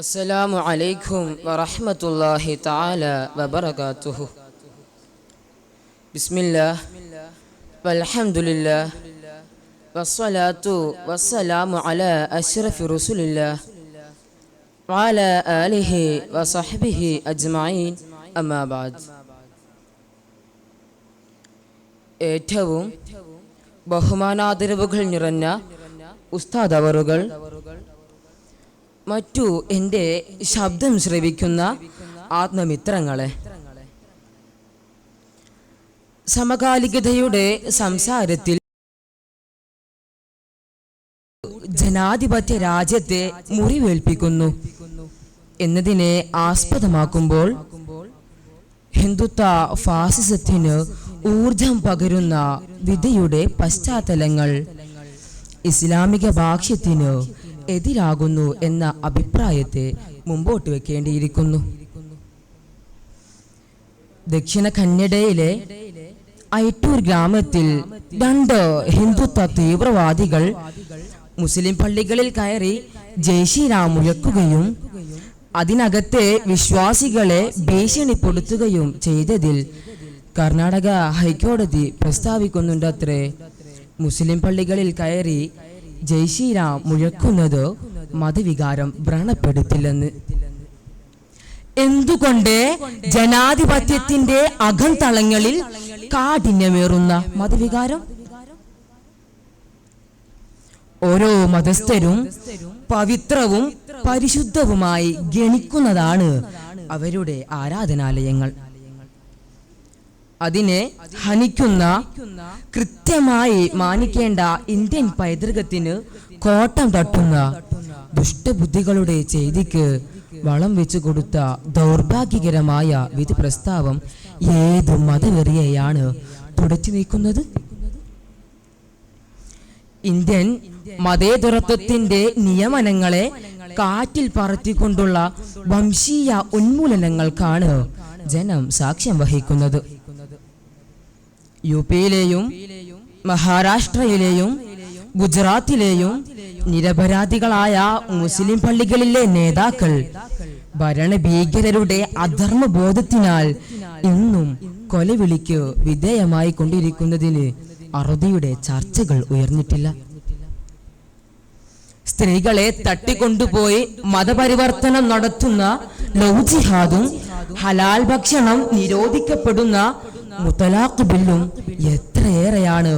السلام عليكم ورحمة الله تعالى وبركاته. بسم الله والحمد لله والصلاة والسلام على أشرف رسول الله وعلى آله وصحبه أجمعين أما بعد. ഏറ്റവും ബഹുമാനാദരവുകൾ നിറഞ്ഞ ഉസ്താദ് അവറുകൾ, മറ്റു എൻ്റെ ശബ്ദം ശ്രവിക്കുന്ന ആത്മമിത്രങ്ങളെ, സമകാലികതയുടെ സംസാരത്തിൽ ജനാധിപത്യ രാജ്യത്തെ മുറിവേൽപ്പിക്കുന്നു എന്നതിനെ ആസ്പദമാക്കുമ്പോൾ ഹിന്ദുത്വ ഫാസിസത്തിന് ഊർജം പകരുന്ന വിധിയുടെ പശ്ചാത്തലങ്ങൾ ഇസ്ലാമിക ഭാഷ്യത്തിന് എതിരാകുന്നു എന്ന അഭിപ്രായത്തെ മുമ്പോട്ട് വെക്കേണ്ടിയിരിക്കുന്നു. ദക്ഷിണ കന്നഡയിലെ ഐട്ടൂർ ഗ്രാമത്തിൽ 2 ഹിന്ദുത്വ തീവ്രവാദികൾ മുസ്ലിം പള്ളികളിൽ കയറി ജയ് ശ്രീറാം മുഴക്കുകയും അതിനകത്തെ വിശ്വാസികളെ ഭീഷണിപ്പെടുത്തുകയും ചെയ്തതിൽ കർണാടക ഹൈക്കോടതി പ്രസ്താവിക്കുന്നുണ്ടത്രേ, മുസ്ലിം പള്ളികളിൽ കയറി ജയ് ശ്രീറാം മുഴക്കുന്നത് മതവികാരം വ്രണപ്പെടുത്തില്ലെന്ന്. എന്തുകൊണ്ട് ജനാധിപത്യത്തിന്റെ അകംതളങ്ങളിൽ കാഠിന്യമേറുന്ന മതവികാരം? ഓരോ മതസ്ഥരും പവിത്രവും പരിശുദ്ധവുമായി ഗണിക്കുന്നതാണ് അവരുടെ ആരാധനാലയങ്ങൾ. അതിനെ ഹനിക്കുന്ന, കൃത്യമായി മാനിക്കേണ്ട ഇന്ത്യൻ പൈതൃകത്തിന് കോട്ടം തട്ടുന്ന ദുഷ്ടബുദ്ധികളുടെ ചെയ്തിക്ക് വളം വെച്ചു കൊടുത്ത ദൗർഭാഗ്യകരമായ വിധി പ്രസ്താവം ഏത് മതവെറിയെയാണ് തുടച്ചു നീക്കുന്നത്? ഇന്ത്യൻ മതേതരത്വത്തിന്റെ നിയമനങ്ങളെ കാറ്റിൽ പറത്തിക്കൊണ്ടുള്ള വംശീയ ഉന്മൂലനങ്ങൾക്കാണ് ജനം സാക്ഷ്യം വഹിക്കുന്നത്. യുപിയിലെയും മഹാരാഷ്ട്രയിലെയും ഗുജറാത്തിലെയും നിരപരാധികളായ മുസ്ലിം പള്ളികളിലെ നേതാക്കൾ ഭരണഭീകരരുടെ അധർമ്മബോധത്തിനാൽ ഇന്നും കൊലവിളിക്ക് വിധേയമായി കൊണ്ടിരിക്കുന്നതിന് അറുതിയുടെ ചർച്ചകൾ ഉയർന്നിട്ടില്ല. സ്ത്രീകളെ തട്ടിക്കൊണ്ടുപോയി മതപരിവർത്തനം നടത്തുന്ന ലവ് ജിഹാദും ഹലാൽ ഭക്ഷണം നിരോധിക്കപ്പെടുന്ന മുത്തലാഖ് ബില്ലും എത്രയേറെയാണ്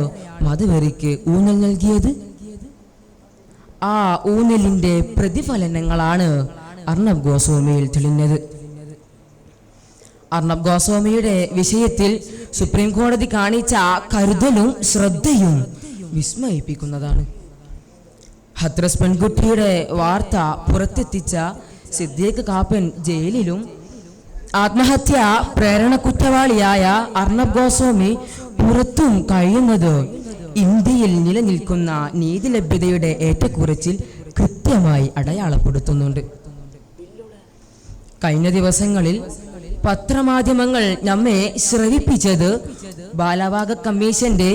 മതവെറിക്ക് ഊന്നൽ നൽകിയത്. ആ ഊന്നലിന്റെ പ്രതിഫലനങ്ങളാണ് അർണബ് ഗോസ്വാമിയിൽ തെളിഞ്ഞത്. അർണബ് ഗോസ്വാമിയുടെ വിഷയത്തിൽ സുപ്രീം കോടതി കാണിച്ച കരുതലും ശ്രദ്ധയും വിസ്മയിപ്പിക്കുന്നതാണ്. ഹത്രസ് പെൺകുട്ടിയുടെ വാർത്ത പുറത്തെത്തിച്ച സിദ്ദീഖ് കാപ്പൻ ജയിലിലും ആത്മഹത്യ പ്രേരണ കുറ്റവാളിയായ അർണബ് ഗോസ്വാമി പുറത്തും കഴിയുന്നത് ഇന്ത്യയിൽ നിലനിൽക്കുന്ന നീതിലഭ്യതയുടെ ഏറ്റക്കുറച്ചിൽ കൃത്യമായി അടയാളപ്പെടുത്തുന്നുണ്ട്. കഴിഞ്ഞ ദിവസങ്ങളിൽ പത്രമാധ്യമങ്ങൾ നമ്മെ ശ്രവിപ്പിച്ചത് ബാലവാക കമ്മീഷന്റെ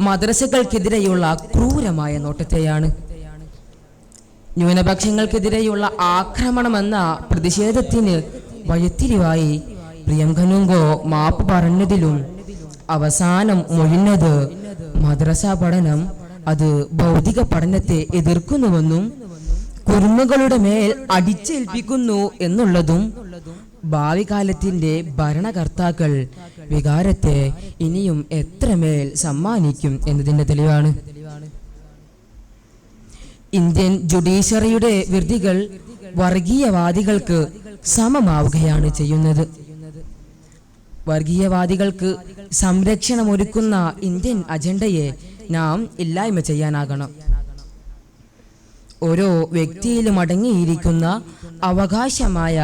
മദ്രസകൾക്കെതിരെയുള്ള ക്രൂരമായ നോട്ടത്തെയാണ്. ന്യൂനപക്ഷങ്ങൾക്കെതിരെയുള്ള ആക്രമണമെന്ന പ്രതിഷേധത്തിന് വഴിത്തിരിവായി പ്രിയങ്കനുങ്കോ മാപ്പ് പറഞ്ഞതിലും അവസാനം മൊഴിഞ്ഞത് മദ്രസ പഠനം അത് ഭൗതിക പഠനത്തെ എതിർക്കുന്നുവെന്നും കുരുന്നുകളുടെ മേൽ അടിച്ചേൽപ്പിക്കുന്നു എന്നുള്ളതും ഭാവി കാലത്തിന്റെ ഭരണകർത്താക്കൾ വികാരത്തെ ഇനിയും എത്രമേൽ സമ്മാനിക്കും എന്നതിന്റെ തെളിവാണ്. ഇന്ത്യൻ ജുഡീഷ്യറിയുടെ വിധികൾ വർഗീയവാദികൾക്ക് സമമാവുകയാണ് ചെയ്യുന്നത്. വർഗീയവാദികൾക്ക് സംരക്ഷണമൊരുക്കുന്ന ഇന്ത്യൻ അജണ്ടയെ നാം ഇല്ലായ്മ ചെയ്യാനാകണം. ഓരോ വ്യക്തിയിലും അടങ്ങിയിരിക്കുന്ന അവകാശമായ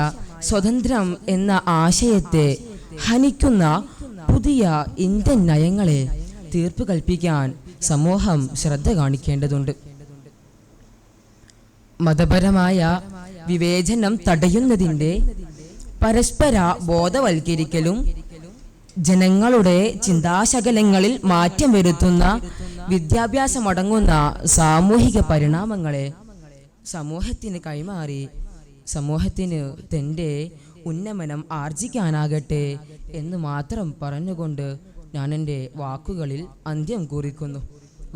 സ്വതന്ത്രം എന്ന ആശയത്തെ ഹനിക്കുന്ന പുതിയ ഇന്ത്യൻ നയങ്ങളെ തീർപ്പ് കൽപ്പിക്കാൻ സമൂഹം ശ്രദ്ധ കാണിക്കേണ്ടതുണ്ട്. മതപരമായ വിവേചനം തടയുന്നതിൻ്റെ പരസ്പര ബോധവൽക്കരിക്കലും ജനങ്ങളുടെ ചിന്താശകലങ്ങളിൽ മാറ്റം വരുത്തുന്ന വിദ്യാഭ്യാസമടങ്ങുന്ന സാമൂഹിക പരിണാമങ്ങളെ സമൂഹത്തിന് കൈമാറി സമൂഹത്തിന് തൻ്റെ ഉന്നമനം ആർജിക്കാനാകട്ടെ എന്ന് മാത്രം പറഞ്ഞുകൊണ്ട് ഞാൻ എൻ്റെ വാക്കുകളിൽ അന്ത്യം കുറിക്കുന്നു.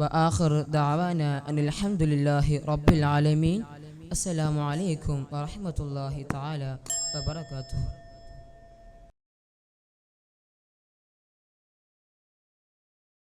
വആഖിറു ദഅവാന അനിൽ ഹംദുലില്ലാഹി റബ്ബിൽ ആലമീൻ. അസ്സലാമു അലൈക്കും വറഹ്മത്തുള്ളാഹി തആല വബറകാതുഹു.